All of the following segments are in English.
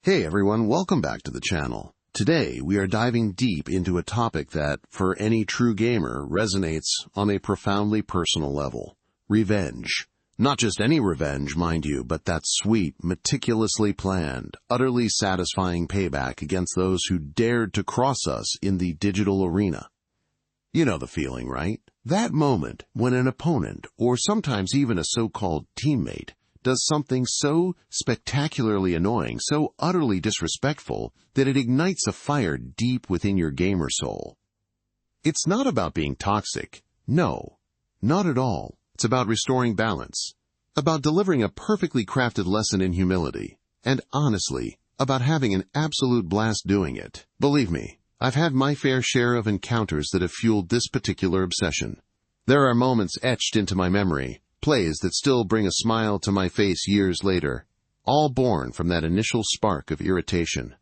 Hey everyone, welcome back to the channel. Today we are diving deep into a topic that, for any true gamer, resonates on a profoundly personal level. Revenge. Not just any revenge, mind you, but that sweet, meticulously planned, utterly satisfying payback against those who dared to cross us in the digital arena. You know the feeling, right? That moment when an opponent, or sometimes even a so-called teammate, does something so spectacularly annoying, so utterly disrespectful, that it ignites a fire deep within your gamer soul. It's not about being toxic. No, not at all. It's about restoring balance, about delivering a perfectly crafted lesson in humility, and honestly, about having an absolute blast doing it. Believe me, I've had my fair share of encounters that have fueled this particular obsession. There are moments etched into my memory, plays that still bring a smile to my face years later, all born from that initial spark of irritation.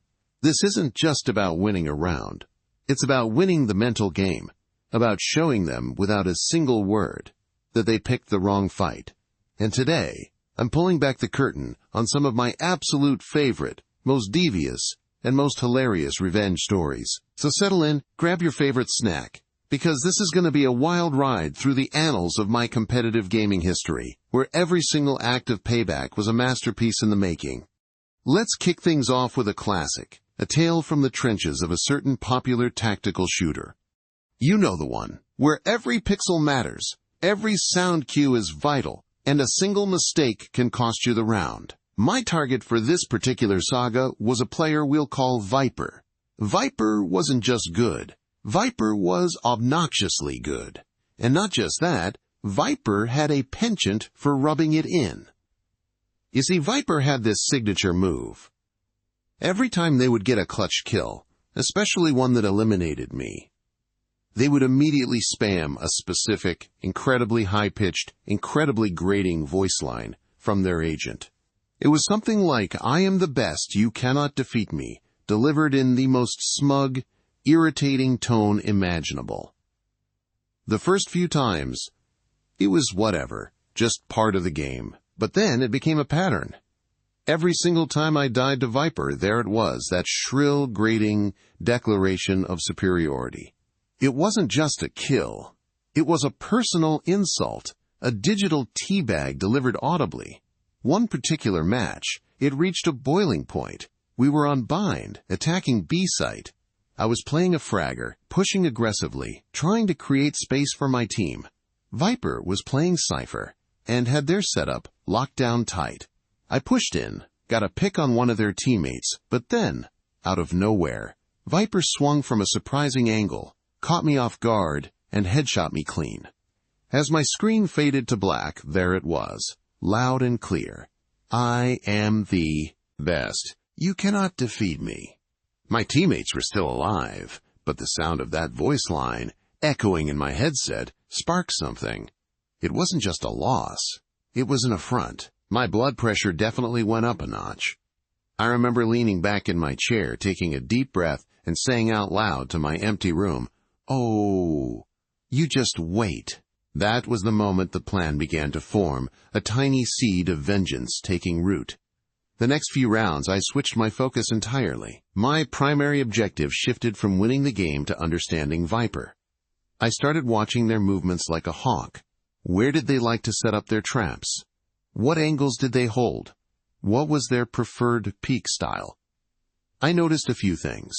This isn't just about winning a round. It's about winning the mental game, about showing them without a single word that they picked the wrong fight. And today, I'm pulling back the curtain on some of my absolute favorite, most devious, and most hilarious revenge stories. So settle in, grab your favorite snack, because this is going to be a wild ride through the annals of my competitive gaming history, where every single act of payback was a masterpiece in the making. Let's kick things off with a classic, a tale from the trenches of a certain popular tactical shooter. You know the one, where every pixel matters, every sound cue is vital, and a single mistake can cost you the round. My target for this particular saga was a player we'll call Viper. Viper wasn't just good. Viper was obnoxiously good. And not just that, Viper had a penchant for rubbing it in. You see, Viper had this signature move. Every time they would get a clutch kill, especially one that eliminated me, they would immediately spam a specific, incredibly high-pitched, incredibly grating voice line from their agent. It was something like, "I am the best, you cannot defeat me," delivered in the most smug, irritating tone imaginable. The first few times, it was whatever, just part of the game. But then it became a pattern. Every single time I died to Viper, there it was, that shrill, grating declaration of superiority. It wasn't just a kill. It was a personal insult, a digital teabag delivered audibly. One particular match, it reached a boiling point. We were on bind, attacking B site. I was playing a fragger, pushing aggressively, trying to create space for my team. Viper was playing Cypher, and had their setup locked down tight. I pushed in, got a pick on one of their teammates, but then, out of nowhere, Viper swung from a surprising angle, caught me off guard, and headshot me clean. As my screen faded to black, there it was, loud and clear. "I am the best. You cannot defeat me." My teammates were still alive, but the sound of that voice line, echoing in my headset, sparked something. It wasn't just a loss. It was an affront. My blood pressure definitely went up a notch. I remember leaning back in my chair, taking a deep breath, and saying out loud to my empty room, "Oh, you just wait." That was the moment the plan began to form, a tiny seed of vengeance taking root. The next few rounds, I switched my focus entirely. My primary objective shifted from winning the game to understanding Viper. I started watching their movements like a hawk. Where did they like to set up their traps? What angles did they hold? What was their preferred peak style? I noticed a few things.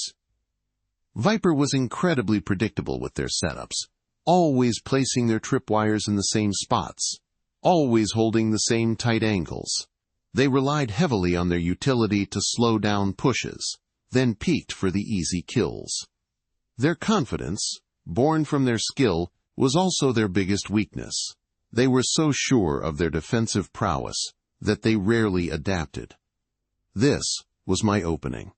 Viper was incredibly predictable with their setups, always placing their tripwires in the same spots, always holding the same tight angles. They relied heavily on their utility to slow down pushes, then peaked for the easy kills. Their confidence, born from their skill, was also their biggest weakness. They were so sure of their defensive prowess that they rarely adapted. This was my opening.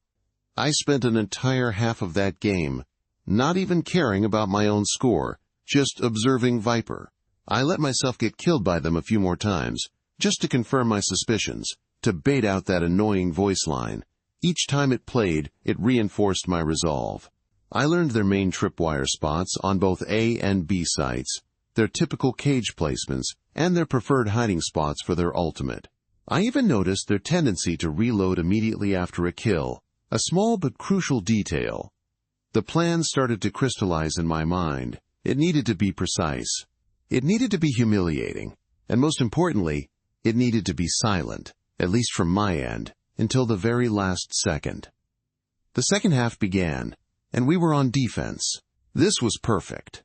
I spent an entire half of that game not even caring about my own score, just observing Viper. I let myself get killed by them a few more times, just to confirm my suspicions, to bait out that annoying voice line. Each time it played, it reinforced my resolve. I learned their main tripwire spots on both A and B sites, their typical cage placements, and their preferred hiding spots for their ultimate. I even noticed their tendency to reload immediately after a kill, a small but crucial detail. The plan started to crystallize in my mind. It needed to be precise. It needed to be humiliating. And most importantly, it needed to be silent, at least from my end, until the very last second. The second half began, and we were on defense. This was perfect.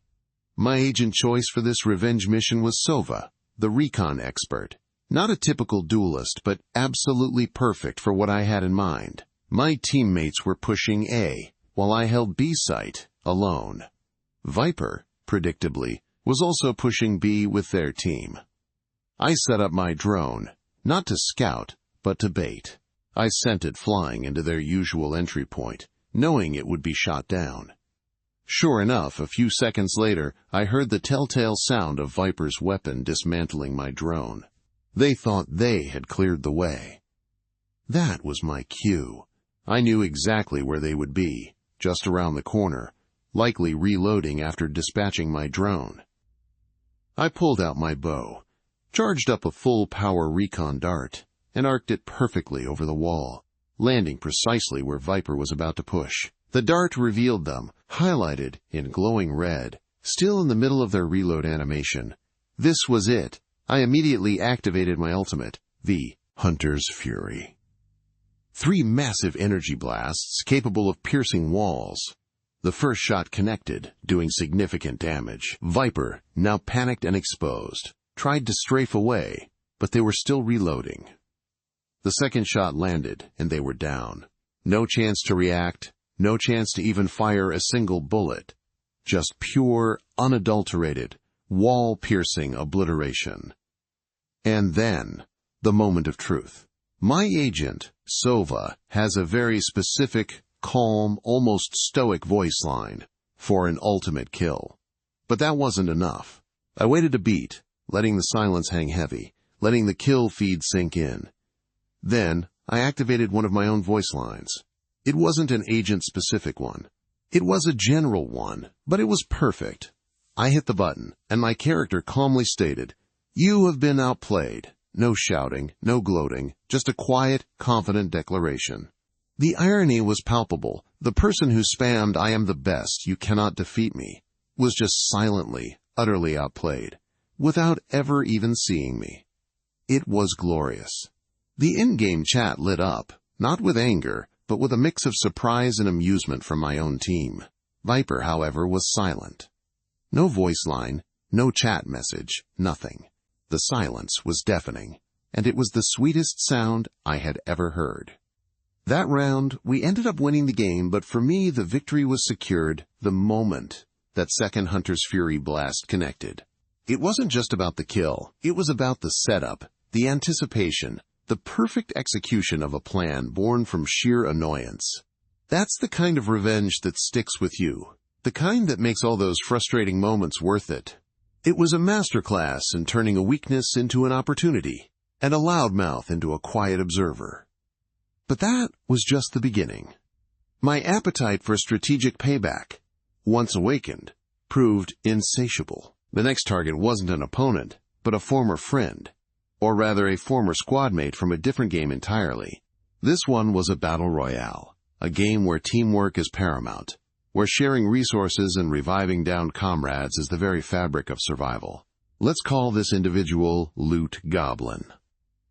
My agent choice for this revenge mission was Sova, the recon expert. Not a typical duelist, but absolutely perfect for what I had in mind. My teammates were pushing A, while I held B site, alone. Viper, predictably, was also pushing B with their team. I set up my drone, not to scout, but to bait. I sent it flying into their usual entry point, knowing it would be shot down. Sure enough, a few seconds later, I heard the telltale sound of Viper's weapon dismantling my drone. They thought they had cleared the way. That was my cue. I knew exactly where they would be, just around the corner, likely reloading after dispatching my drone. I pulled out my bow, charged up a full-power recon dart, and arced it perfectly over the wall, landing precisely where Viper was about to push. The dart revealed them, highlighted in glowing red, still in the middle of their reload animation. This was it. I immediately activated my ultimate, the Hunter's Fury. 3 massive energy blasts capable of piercing walls. The first shot connected, doing significant damage. Viper, now panicked and exposed, tried to strafe away, but they were still reloading. The second shot landed, and they were down. No chance to react, no chance to even fire a single bullet. Just pure, unadulterated, wall-piercing obliteration. And then, the moment of truth. My agent, Sova, has a very specific, calm, almost stoic voice line for an ultimate kill. But that wasn't enough. I waited a beat, letting the silence hang heavy, letting the kill feed sink in. Then, I activated one of my own voice lines. It wasn't an agent-specific one. It was a general one, but it was perfect. I hit the button, and my character calmly stated, "You have been outplayed." No shouting, no gloating, just a quiet, confident declaration. The irony was palpable. The person who spammed "I am the best, you cannot defeat me," was just silently, utterly outplayed, without ever even seeing me. It was glorious. The in-game chat lit up, not with anger, but with a mix of surprise and amusement from my own team. Viper, however, was silent. No voice line, no chat message, nothing. The silence was deafening, and it was the sweetest sound I had ever heard. That round, we ended up winning the game, but for me, the victory was secured the moment that second Hunter's Fury blast connected. It wasn't just about the kill. It was about the setup, the anticipation, the perfect execution of a plan born from sheer annoyance. That's the kind of revenge that sticks with you, the kind that makes all those frustrating moments worth it. It was a masterclass in turning a weakness into an opportunity, and a loudmouth into a quiet observer. But that was just the beginning. My appetite for strategic payback, once awakened, proved insatiable. The next target wasn't an opponent, but a former friend, or rather a former squadmate from a different game entirely. This one was a battle royale, a game where teamwork is paramount, where sharing resources and reviving downed comrades is the very fabric of survival. Let's call this individual Loot Goblin.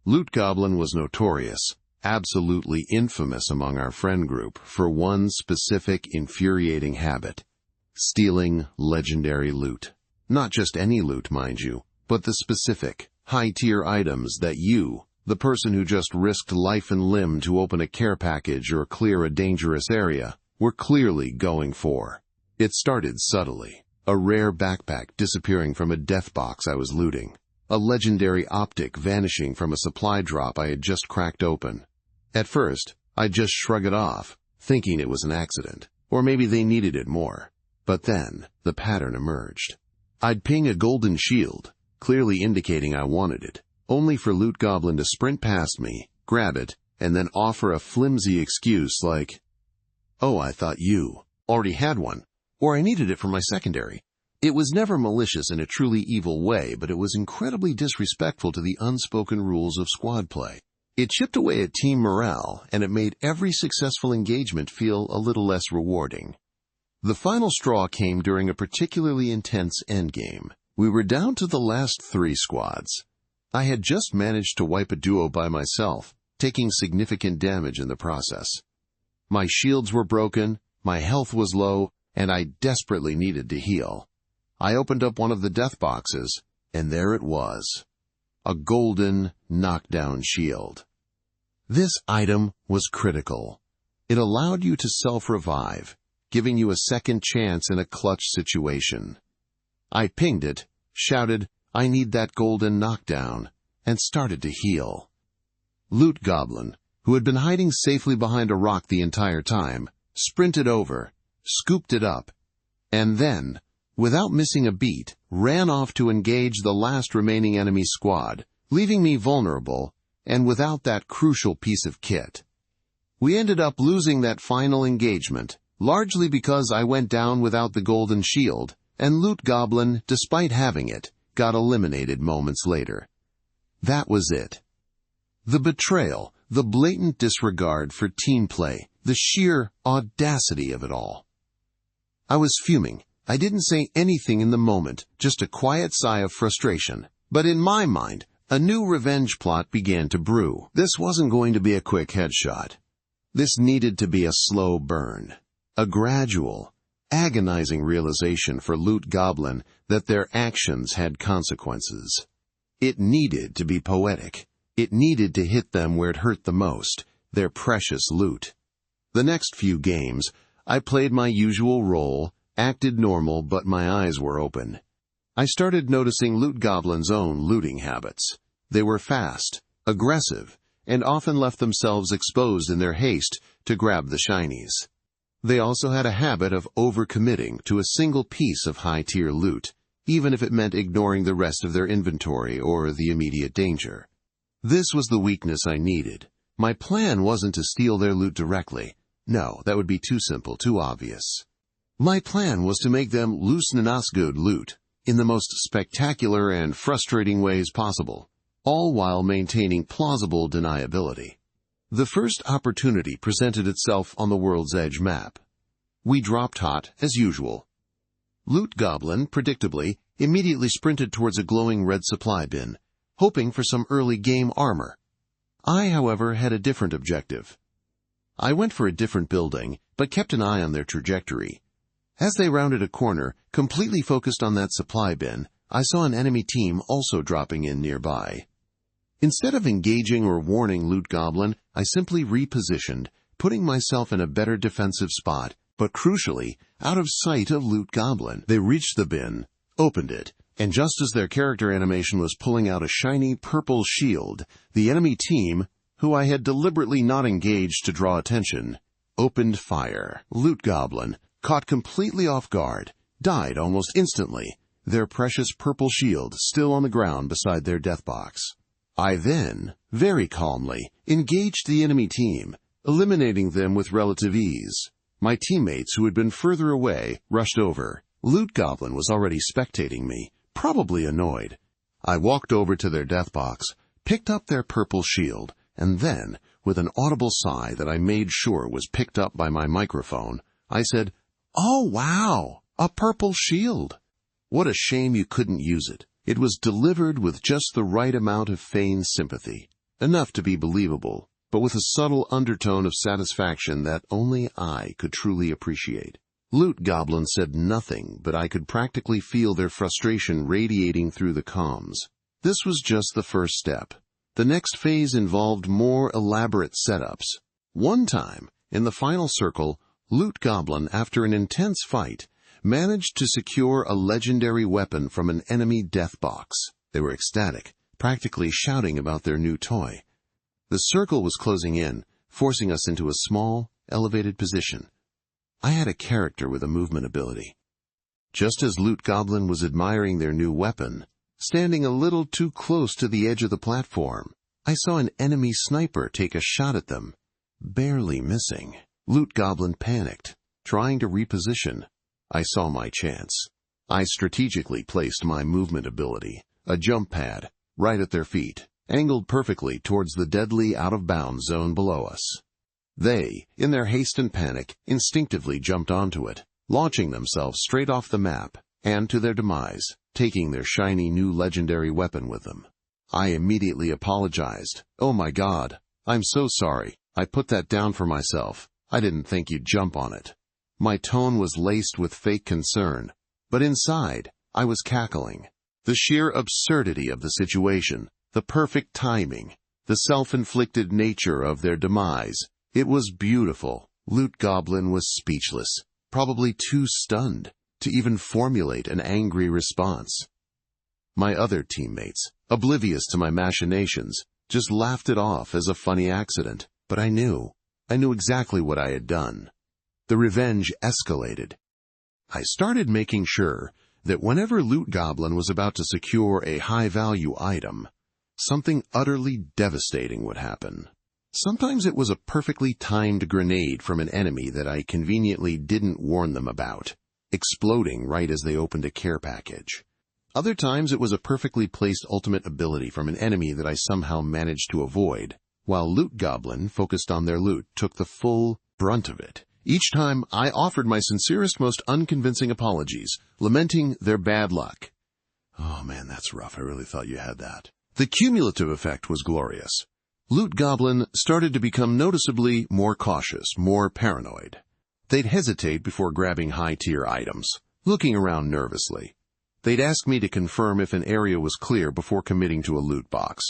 Loot Goblin was notorious, absolutely infamous among our friend group for one specific infuriating habit: stealing legendary loot. Not just any loot, mind you, but the specific, high-tier items that you, the person who just risked life and limb to open a care package or clear a dangerous area, were clearly going for. It started subtly. A rare backpack disappearing from a death box I was looting. A legendary optic vanishing from a supply drop I had just cracked open. At first, I'd just shrug it off, thinking it was an accident, or maybe they needed it more. But then, the pattern emerged. I'd ping a golden shield, clearly indicating I wanted it, only for Loot Goblin to sprint past me, grab it, and then offer a flimsy excuse like, "Oh, I thought you already had one, or I needed it for my secondary." It was never malicious in a truly evil way, but it was incredibly disrespectful to the unspoken rules of squad play. It chipped away at team morale, and it made every successful engagement feel a little less rewarding. The final straw came during a particularly intense endgame. We were down to the last 3 squads. I had just managed to wipe a duo by myself, taking significant damage in the process. My shields were broken, my health was low, and I desperately needed to heal. I opened up one of the death boxes, and there it was. A golden knockdown shield. This item was critical. It allowed you to self-revive, giving you a second chance in a clutch situation. I pinged it, shouted, "I need that golden knockdown," and started to heal. Loot Goblin, who had been hiding safely behind a rock the entire time, sprinted over, scooped it up, and then, without missing a beat, ran off to engage the last remaining enemy squad, leaving me vulnerable and without that crucial piece of kit. We ended up losing that final engagement, largely because I went down without the golden shield, and Loot Goblin, despite having it, got eliminated moments later. That was it. The betrayal, the blatant disregard for team play, the sheer audacity of it all. I was fuming. I didn't say anything in the moment, just a quiet sigh of frustration. But in my mind, a new revenge plot began to brew. This wasn't going to be a quick headshot. This needed to be a slow burn. A gradual, agonizing realization for Loot Goblin that their actions had consequences. It needed to be poetic. It needed to hit them where it hurt the most, their precious loot. The next few games, I played my usual role, acted normal, but my eyes were open. I started noticing Loot Goblin's own looting habits. They were fast, aggressive, and often left themselves exposed in their haste to grab the shinies. They also had a habit of overcommitting to a single piece of high-tier loot, even if it meant ignoring the rest of their inventory or the immediate danger. This was the weakness I needed. My plan wasn't to steal their loot directly. No, that would be too simple, too obvious. My plan was to make them loose Nanasgud loot in the most spectacular and frustrating ways possible, all while maintaining plausible deniability. The first opportunity presented itself on the World's Edge map. We dropped hot, as usual. Loot Goblin, predictably, immediately sprinted towards a glowing red supply bin, hoping for some early game armor. I, however, had a different objective. I went for a different building, but kept an eye on their trajectory. As they rounded a corner, completely focused on that supply bin, I saw an enemy team also dropping in nearby. Instead of engaging or warning Loot Goblin, I simply repositioned, putting myself in a better defensive spot, but crucially, out of sight of Loot Goblin. They reached the bin, opened it, and just as their character animation was pulling out a shiny purple shield, the enemy team, who I had deliberately not engaged to draw attention, opened fire. Loot Goblin, caught completely off guard, died almost instantly, their precious purple shield still on the ground beside their death box. I then, very calmly, engaged the enemy team, eliminating them with relative ease. My teammates, who had been further away, rushed over. Loot Goblin was already spectating me, probably annoyed. I walked over to their death box, picked up their purple shield, and then, with an audible sigh that I made sure was picked up by my microphone, I said, "Oh, wow, a purple shield." What a shame you couldn't use it. It was delivered with just the right amount of feigned sympathy, enough to be believable, but with a subtle undertone of satisfaction that only I could truly appreciate. Loot Goblin said nothing, but I could practically feel their frustration radiating through the comms. This was just the first step. The next phase involved more elaborate setups. One time, in the final circle, Loot Goblin, after an intense fight, managed to secure a legendary weapon from an enemy death box. They were ecstatic, practically shouting about their new toy. The circle was closing in, forcing us into a small, elevated position. I had a character with a movement ability. Just as Loot Goblin was admiring their new weapon, standing a little too close to the edge of the platform, I saw an enemy sniper take a shot at them, barely missing. Loot Goblin panicked, trying to reposition. I saw my chance. I strategically placed my movement ability, a jump pad, right at their feet, angled perfectly towards the deadly out-of-bounds zone below us. They, in their haste and panic, instinctively jumped onto it, launching themselves straight off the map, and to their demise, taking their shiny new legendary weapon with them. I immediately apologized. "Oh my God, I'm so sorry. I put that down for myself. I didn't think you'd jump on it." My tone was laced with fake concern, but inside, I was cackling. The sheer absurdity of the situation, the perfect timing, the self-inflicted nature of their demise. It was beautiful. Loot Goblin was speechless, probably too stunned to even formulate an angry response. My other teammates, oblivious to my machinations, just laughed it off as a funny accident, but I knew exactly what I had done. The revenge escalated. I started making sure that whenever Loot Goblin was about to secure a high-value item, something utterly devastating would happen. Sometimes it was a perfectly timed grenade from an enemy that I conveniently didn't warn them about, exploding right as they opened a care package. Other times it was a perfectly placed ultimate ability from an enemy that I somehow managed to avoid, while Loot Goblin, focused on their loot, took the full brunt of it. Each time I offered my sincerest, most unconvincing apologies, lamenting their bad luck. "Oh man, that's rough. I really thought you had that." The cumulative effect was glorious. Loot Goblin started to become noticeably more cautious, more paranoid. They'd hesitate before grabbing high-tier items, looking around nervously. They'd ask me to confirm if an area was clear before committing to a loot box.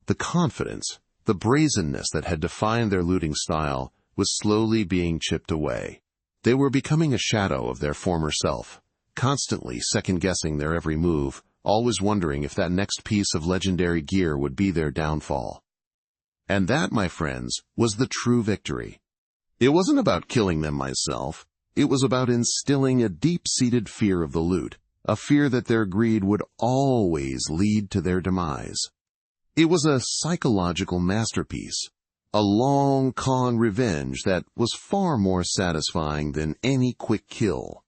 The confidence, the brazenness that had defined their looting style was slowly being chipped away. They were becoming a shadow of their former self, constantly second-guessing their every move, always wondering if that next piece of legendary gear would be their downfall. And that, my friends, was the true victory. It wasn't about killing them myself. It was about instilling a deep-seated fear of the loot, a fear that their greed would always lead to their demise. It was a psychological masterpiece, a long con revenge that was far more satisfying than any quick kill.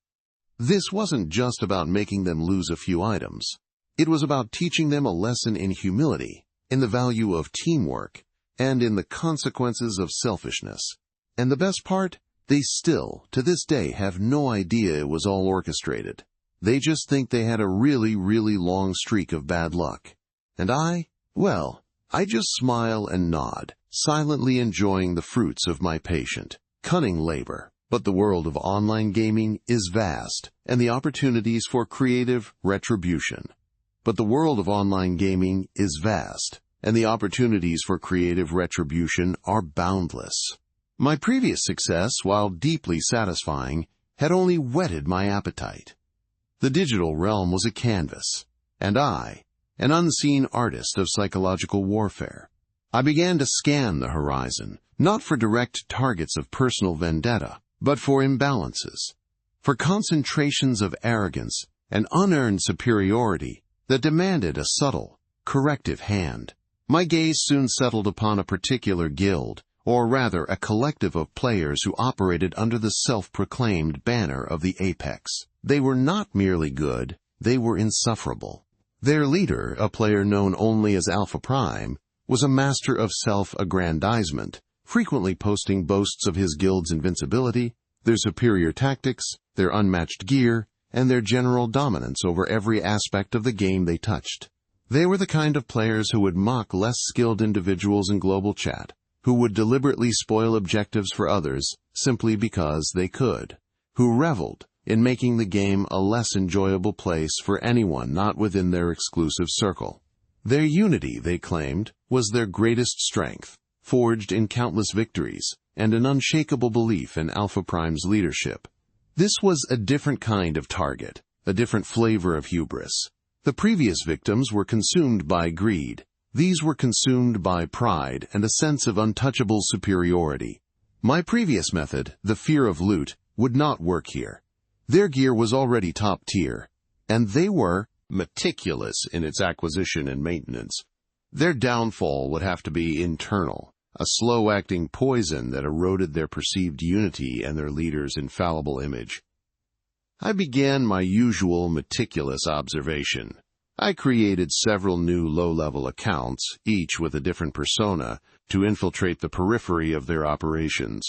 This wasn't just about making them lose a few items. It was about teaching them a lesson in humility, in the value of teamwork, and in the consequences of selfishness. And the best part? They still, to this day, have no idea it was all orchestrated. They just think they had a really, really long streak of bad luck. And I just smile and nod, silently enjoying the fruits of my patient, cunning labor. But the world of online gaming is vast, and the opportunities for creative retribution. But the world of online gaming is vast, and the opportunities for creative retribution are boundless. My previous success, while deeply satisfying, had only whetted my appetite. The digital realm was a canvas, and I, an unseen artist of psychological warfare. I began to scan the horizon, not for direct targets of personal vendetta, but for imbalances, for concentrations of arrogance and unearned superiority that demanded a subtle, corrective hand. My gaze soon settled upon a particular guild, or rather a collective of players who operated under the self-proclaimed banner of the Apex. They were not merely good, they were insufferable. Their leader, a player known only as Alpha Prime, was a master of self-aggrandizement, frequently posting boasts of his guild's invincibility, their superior tactics, their unmatched gear, and their general dominance over every aspect of the game they touched. They were the kind of players who would mock less skilled individuals in global chat, who would deliberately spoil objectives for others simply because they could, who reveled in making the game a less enjoyable place for anyone not within their exclusive circle. Their unity, they claimed, was their greatest strength, forged in countless victories, and an unshakable belief in Alpha Prime's leadership. This was a different kind of target, a different flavor of hubris. The previous victims were consumed by greed. These were consumed by pride and a sense of untouchable superiority. My previous method, the fear of loot, would not work here. Their gear was already top tier, and they were meticulous in its acquisition and maintenance. Their downfall would have to be internal, a slow-acting poison that eroded their perceived unity and their leader's infallible image. I began my usual meticulous observation. I created several new low-level accounts, each with a different persona, to infiltrate the periphery of their operations.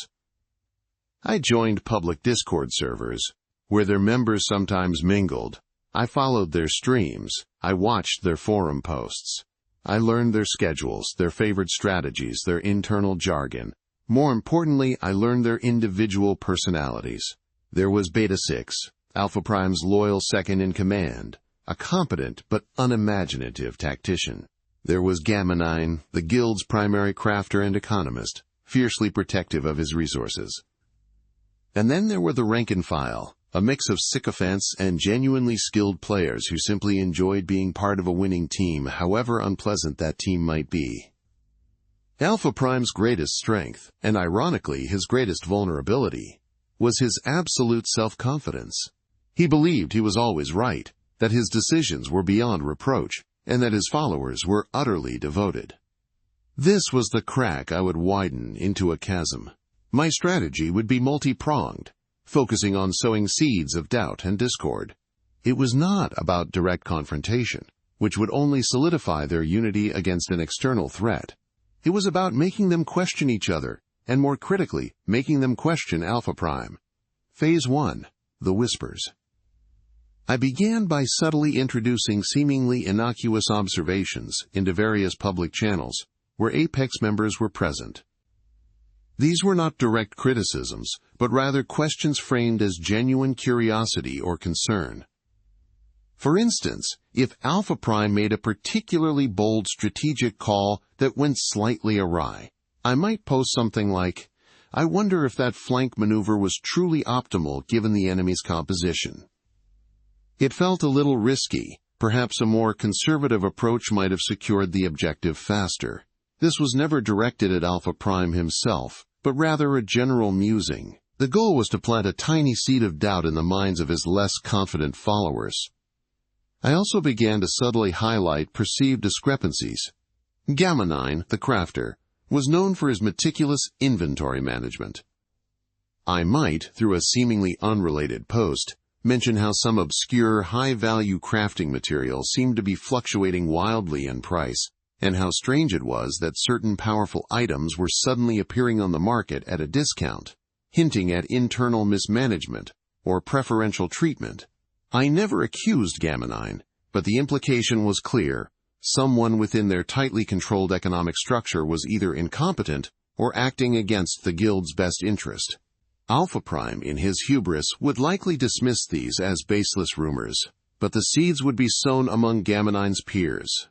I joined public Discord servers, where their members sometimes mingled. I followed their streams. I watched their forum posts. I learned their schedules, their favorite strategies, their internal jargon. More importantly, I learned their individual personalities. There was Beta 6, Alpha Prime's loyal second-in-command, a competent but unimaginative tactician. There was Gamma 9, the guild's primary crafter and economist, fiercely protective of his resources. And then there were the rank and file, a mix of sycophants and genuinely skilled players who simply enjoyed being part of a winning team, however unpleasant that team might be. Alpha Prime's greatest strength, and ironically his greatest vulnerability, was his absolute self-confidence. He believed he was always right, that his decisions were beyond reproach, and that his followers were utterly devoted. This was the crack I would widen into a chasm. My strategy would be multi-pronged, focusing on sowing seeds of doubt and discord. It was not about direct confrontation, which would only solidify their unity against an external threat. It was about making them question each other, and more critically, making them question Alpha Prime. Phase 1. The Whispers. I began by subtly introducing seemingly innocuous observations into various public channels where Apex members were present. These were not direct criticisms, but rather questions framed as genuine curiosity or concern. For instance, if Alpha Prime made a particularly bold strategic call that went slightly awry, I might post something like, "I wonder if that flank maneuver was truly optimal given the enemy's composition." It felt a little risky. Perhaps a more conservative approach might have secured the objective faster. This was never directed at Alpha Prime himself, but rather a general musing. The goal was to plant a tiny seed of doubt in the minds of his less confident followers. I also began to subtly highlight perceived discrepancies. Gamma 9, the crafter, was known for his meticulous inventory management. I might, through a seemingly unrelated post, mention how some obscure, high-value crafting material seemed to be fluctuating wildly in price, and how strange it was that certain powerful items were suddenly appearing on the market at a discount, hinting at internal mismanagement or preferential treatment. I never accused Gamma 9, but the implication was clear. Someone within their tightly controlled economic structure was either incompetent or acting against the guild's best interest. Alpha Prime, in his hubris, would likely dismiss these as baseless rumors, but the seeds would be sown among Gamma 9's peers.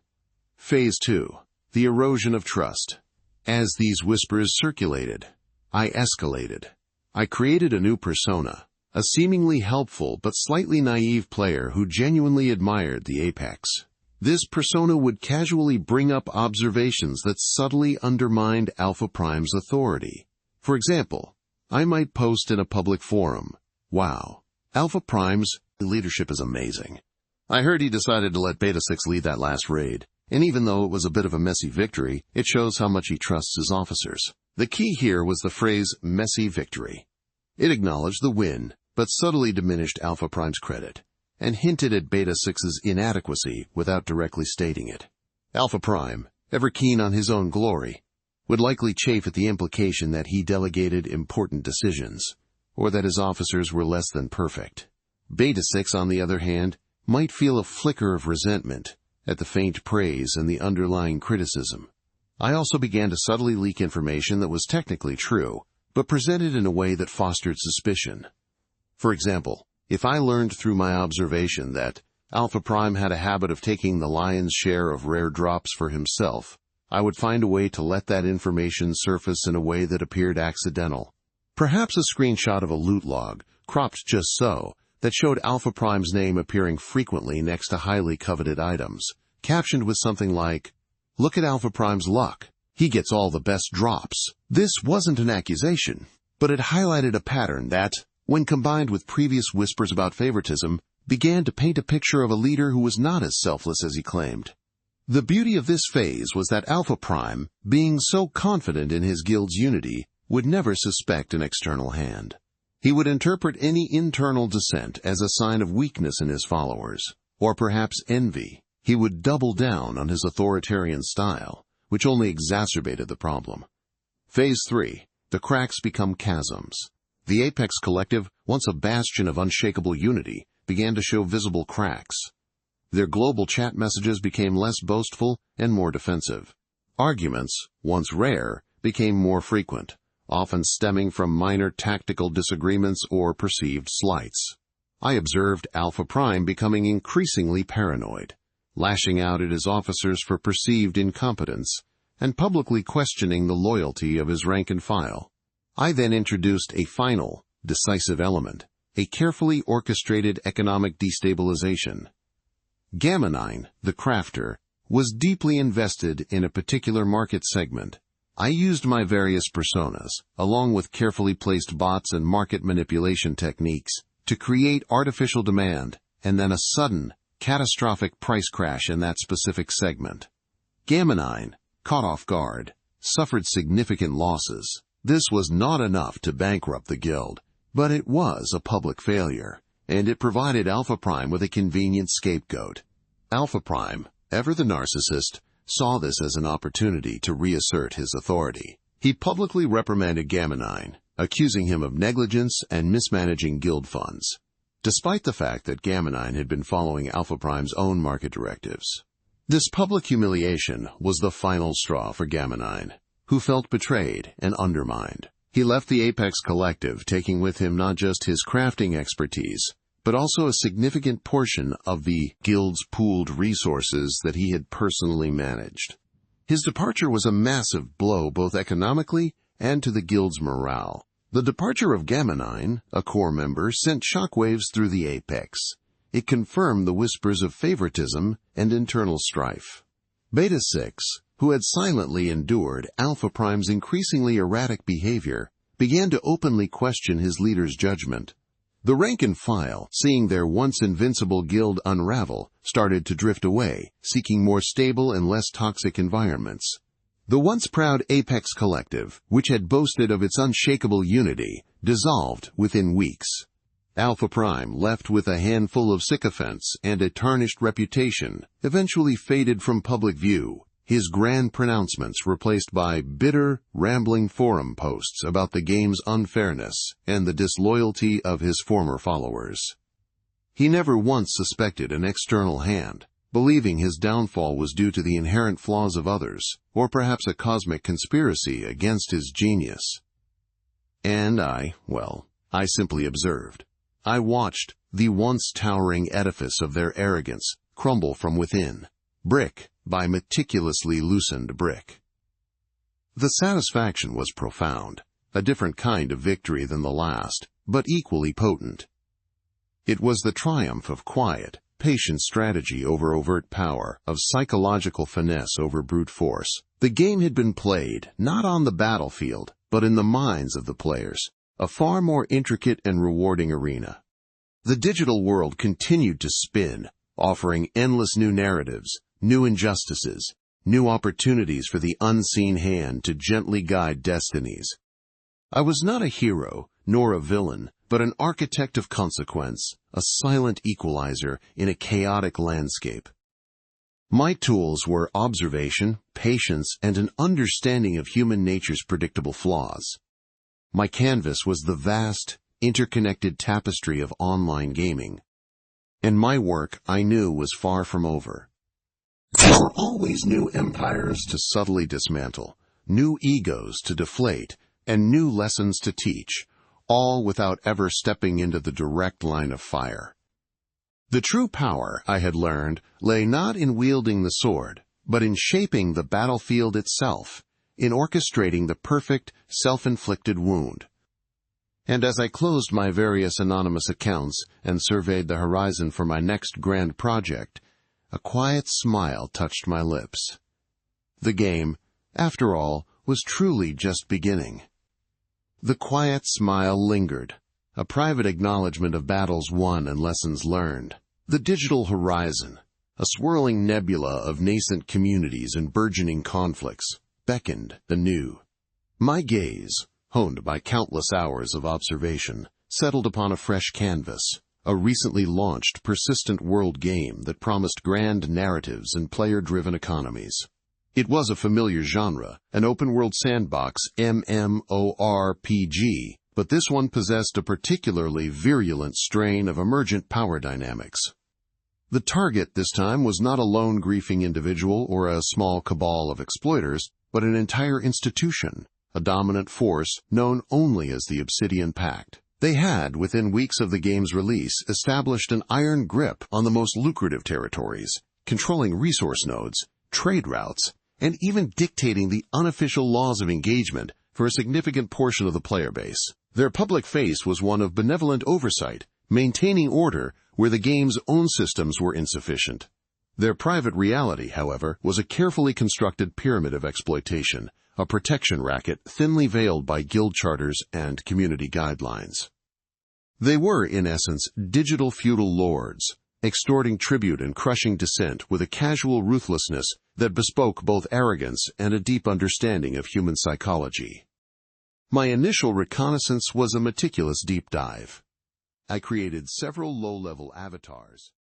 Phase 2. The Erosion of Trust. As these whispers circulated, I escalated. I created a new persona, a seemingly helpful but slightly naive player who genuinely admired the Apex. This persona would casually bring up observations that subtly undermined Alpha Prime's authority. For example, I might post in a public forum, "Wow, Alpha Prime's leadership is amazing. I heard he decided to let Beta 6 lead that last raid, and even though it was a bit of a messy victory, it shows how much he trusts his officers." The key here was the phrase "messy victory." It acknowledged the win, but subtly diminished Alpha Prime's credit, and hinted at Beta 6's inadequacy without directly stating it. Alpha Prime, ever keen on his own glory, would likely chafe at the implication that he delegated important decisions, or that his officers were less than perfect. Beta 6, on the other hand, might feel a flicker of resentment at the faint praise and the underlying criticism. I also began to subtly leak information that was technically true, but presented in a way that fostered suspicion. For example, if I learned through my observation that Alpha Prime had a habit of taking the lion's share of rare drops for himself, I would find a way to let that information surface in a way that appeared accidental. Perhaps a screenshot of a loot log, cropped just so, that showed Alpha Prime's name appearing frequently next to highly coveted items, captioned with something like, "Look at Alpha Prime's luck. He gets all the best drops." This wasn't an accusation, but it highlighted a pattern that, when combined with previous whispers about favoritism, began to paint a picture of a leader who was not as selfless as he claimed. The beauty of this phase was that Alpha Prime, being so confident in his guild's unity, would never suspect an external hand. He would interpret any internal dissent as a sign of weakness in his followers, or perhaps envy. He would double down on his authoritarian style, which only exacerbated the problem. Phase 3. The cracks become chasms. The Apex Collective, once a bastion of unshakable unity, began to show visible cracks. Their global chat messages became less boastful and more defensive. Arguments, once rare, became more frequent, often stemming from minor tactical disagreements or perceived slights. I observed Alpha Prime becoming increasingly paranoid, lashing out at his officers for perceived incompetence, and publicly questioning the loyalty of his rank and file. I then introduced a final, decisive element, a carefully orchestrated economic destabilization. Gamma 9, the crafter, was deeply invested in a particular market segment. I used my various personas, along with carefully placed bots and market manipulation techniques, to create artificial demand, and then a sudden, catastrophic price crash in that specific segment. Gamma 9, caught off guard, suffered significant losses. This was not enough to bankrupt the guild, but it was a public failure, and it provided Alpha Prime with a convenient scapegoat. Alpha Prime, ever the narcissist, saw this as an opportunity to reassert his authority. He publicly reprimanded Gamma 9, accusing him of negligence and mismanaging guild funds, despite the fact that Gamma 9 had been following Alpha Prime's own market directives. This public humiliation was the final straw for Gamma 9, who felt betrayed and undermined. He left the Apex Collective, taking with him not just his crafting expertise, but also a significant portion of the guild's pooled resources that he had personally managed. His departure was a massive blow both economically and to the guild's morale. The departure of Gamma 9, a core member, sent shockwaves through the Apex. It confirmed the whispers of favoritism and internal strife. Beta 6, who had silently endured Alpha Prime's increasingly erratic behavior, began to openly question his leader's judgment. The rank and file, seeing their once invincible guild unravel, started to drift away, seeking more stable and less toxic environments. The once proud Apex Collective, which had boasted of its unshakable unity, dissolved within weeks. Alpha Prime, left with a handful of sycophants and a tarnished reputation, eventually faded from public view, his grand pronouncements replaced by bitter, rambling forum posts about the game's unfairness and the disloyalty of his former followers. He never once suspected an external hand, believing his downfall was due to the inherent flaws of others, or perhaps a cosmic conspiracy against his genius. And I simply observed. I watched the once towering edifice of their arrogance crumble from within, brick by meticulously loosened brick. The satisfaction was profound, a different kind of victory than the last, but equally potent. It was the triumph of quiet, patient strategy over overt power, of psychological finesse over brute force. The game had been played, not on the battlefield, but in the minds of the players, a far more intricate and rewarding arena. The digital world continued to spin, offering endless new narratives, new injustices, new opportunities for the unseen hand to gently guide destinies. I was not a hero, nor a villain, but an architect of consequence, a silent equalizer in a chaotic landscape. My tools were observation, patience, and an understanding of human nature's predictable flaws. My canvas was the vast, interconnected tapestry of online gaming. And my work, I knew, was far from over. There were always new empires to subtly dismantle, new egos to deflate, and new lessons to teach, all without ever stepping into the direct line of fire. The true power, I had learned, lay not in wielding the sword, but in shaping the battlefield itself, in orchestrating the perfect, self-inflicted wound. And as I closed my various anonymous accounts and surveyed the horizon for my next grand project, a quiet smile touched my lips. The game, after all, was truly just beginning. The quiet smile lingered, a private acknowledgement of battles won and lessons learned. The digital horizon, a swirling nebula of nascent communities and burgeoning conflicts, beckoned anew. My gaze, honed by countless hours of observation, settled upon a fresh canvas, a recently launched persistent world game that promised grand narratives and player-driven economies. It was a familiar genre, an open-world sandbox MMORPG, but this one possessed a particularly virulent strain of emergent power dynamics. The target this time was not a lone griefing individual or a small cabal of exploiters, but an entire institution, a dominant force known only as the Obsidian Pact. They had, within weeks of the game's release, established an iron grip on the most lucrative territories, controlling resource nodes, trade routes, and even dictating the unofficial laws of engagement for a significant portion of the player base. Their public face was one of benevolent oversight, maintaining order where the game's own systems were insufficient. Their private reality, however, was a carefully constructed pyramid of exploitation, a protection racket thinly veiled by guild charters and community guidelines. They were, in essence, digital feudal lords, extorting tribute and crushing dissent with a casual ruthlessness that bespoke both arrogance and a deep understanding of human psychology. My initial reconnaissance was a meticulous deep dive. I created several low-level avatars,